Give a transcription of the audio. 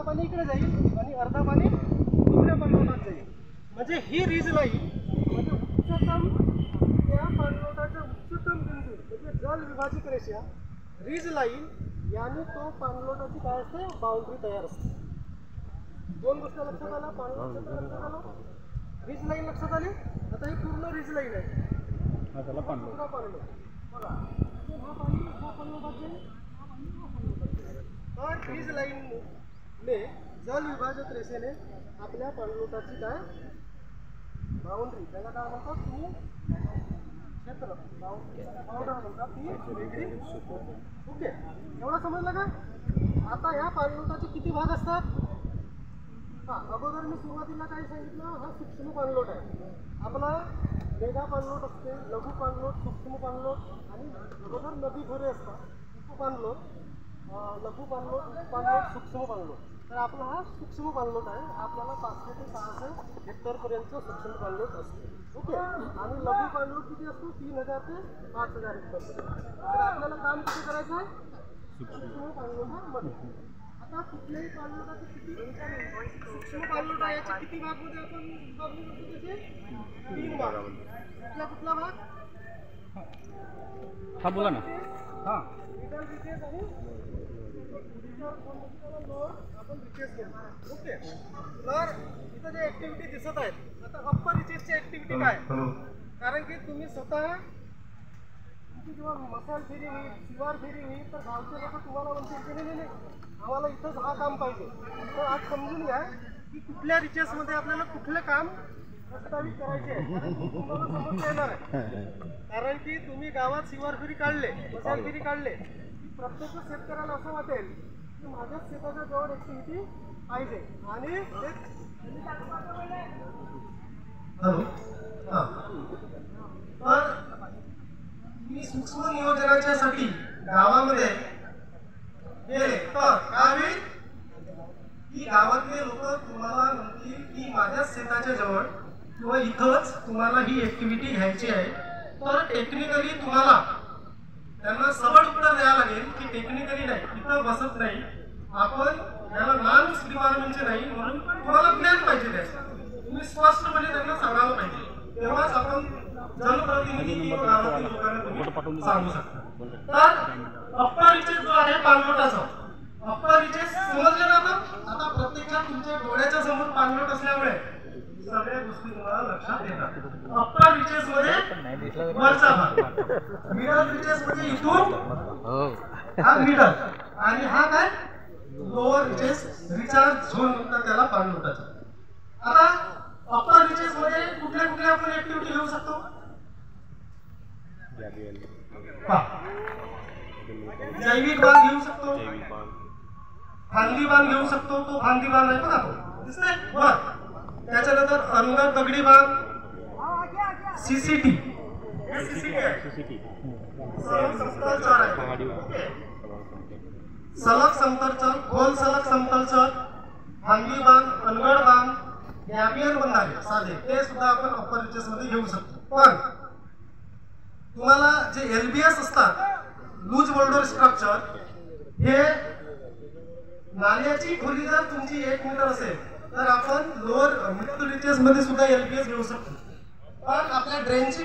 पाणी इकडे जाईल आणि अर्धा पाणी दुसऱ्या पाणलोटात जाईल. म्हणजे ही रीज लाईन म्हणजे उच्चतम त्या पाणलोटाच्या उच्चतम बिंदू म्हणजे जल विभाजित रेषा रीज लाईन याने तो पाणलोटाची काय असते बाउंड्री तयार असते. दोन गोष्टी लक्षात आल्या. पाणलोट लक्षात आलं, रीज लाईन लक्षात आली. आता ही पूर्ण रीज लाईन आहे. त्याला पाणलोट बघा हा पाणी हा पाणलोटात जाईल. तर रीज लाईनने जल विभाजक रेषेने आपल्या पाणलोटाची काय बाउंड्री त्याला काय म्हणतात तुम्ही क्षेत्र बाउंड्री म्हणतात ती वेगळी. ओके, एवढं समजलं का? आता ह्या पाणलोटाचे किती भाग असतात? अगोदर मी सुरुवातीला काय सांगितलं, हा सूक्ष्म पाणलोट आहे आपला. मेगा पाणलोट असते, लघु पाणलोट, सूक्ष्म पाणलोट आणि अगोदर नदी खोरे असतात. उपपाणलोट, लघु पाणलोट, उपपाणलोट, सूक्ष्म पाणलोट. तर आपला हा सूक्ष्म पाणलोट आहे. आपल्याला 500 ते 600 हेक्टरपर्यंत सूक्ष्म पाणलोट असते. ओके, आणि लघु पाणलोट किती असतो? 3000 ते 5000 हेक्टर. तर आपल्याला काम किती करायचं आहे सूक्ष्म पाणलोटामध्ये. आता कुठल्याही पाणलोटाचे किती सूक्ष्म पाणलोट आहे याचे किती भागमध्ये आपण विभागणी करतो? त्याचे 3 भाग. कुठला भाग? हा बोला ना. हा मिडल रिचेस आणि आपण रिचेस केलं. ओके, तर इथं जे ऍक्टिव्हिटी दिसत आहेत आता अप्पर रिचेसची ऍक्टिव्हिटी काय? कारण की तुम्ही स्वतः तुमची जेव्हा मसाल फेरी होईल, शिवार फेरी होईल तर गावचे लोक तुम्हाला म्हणतील की नाही आम्हाला इथंच हा काम पाहिजे. तर आज समजून घ्या की कुठल्या रिचेसमध्ये आपल्याला कुठलं काम प्रस्तावित करायचे आहे. कारण की तुम्हाला समजता येणार आहे. कारण की तुम्ही गावात शिवार फेरी काढले, मसाल फेरी काढले की प्रत्येक शेतकऱ्याला असं वाटेल की माझ्याच शेताच्या जवळ ऍक्टिव्हिटी पाहिजे. आणि तर मी सूक्ष्म नियोजनाच्यासाठी गावामध्ये गेले तर काय होईल की गावातले लोक तुम्हाला म्हणतील की माझ्याच शेताच्या जवळ किंवा इथंच तुम्हाला ही ऍक्टिव्हिटी घ्यायची आहे. तर टेक्निकली तुम्हाला त्यांना सबळ उत्तर द्यावं लागेल की टेक्निकली नाही, इथं बसत नाही आपण, याला नॉन डिपार्टमेंटचे नाही म्हणून तुम्हाला ज्ञान पाहिजे त्याचं. तुम्ही स्पष्टपणे त्यांना सांगायला पाहिजे. तेव्हाच आपण जनप्रतिनिधी किंवा गावातील लोकांना तुम्ही सांगू शकता. तर अप्पर रिचेस जो आहे पाणलोटाचा, अप्पर रिचेस समजले ना? आता प्रत्यक्षात तुमच्या डोळ्याच्या समोर पाणलोट असल्यामुळे सगळ्या गोष्टी तुम्हाला लक्षात येतात. अप्पर रिचेस मध्ये वरचा भाग, मिडल रिचेस मध्ये इथून हा मिडल आणि हा काय लोअर रिचेस, रिचार्ज झोन म्हणतात त्याला पाणलोटाचा. आता अप्पर रिचेस मध्ये कुठल्या कुठल्या आपण ऍक्टिव्हिटी घेऊ शकतो? जैविक बांध घेऊ शकतो, फांदी बांध घेऊ शकतो. तो फांदी बांध आहे बघा, तो दिसतंय वर. त्याच्यानंतर अंगर दगडी बांध, सीसीटी, सलग समतलचल, खोल सलग समतलचल, फांदी बांध, अनगड बांध, गॅबियन बंधारे साधे, ते सुद्धा आपण अप्पर रिचेस मध्ये घेऊ शकतो. पण तुम्हाला जे एलबीएस असतात, लूज बोल्डर स्ट्रक्चर, हे नाल्याची खोली जर तुमची 1 मीटर असेल तर आपण लोअर मिडल रिचेस मध्ये सुद्धा एलबीएस घेऊ शकतो. पण आपल्या ड्रेनची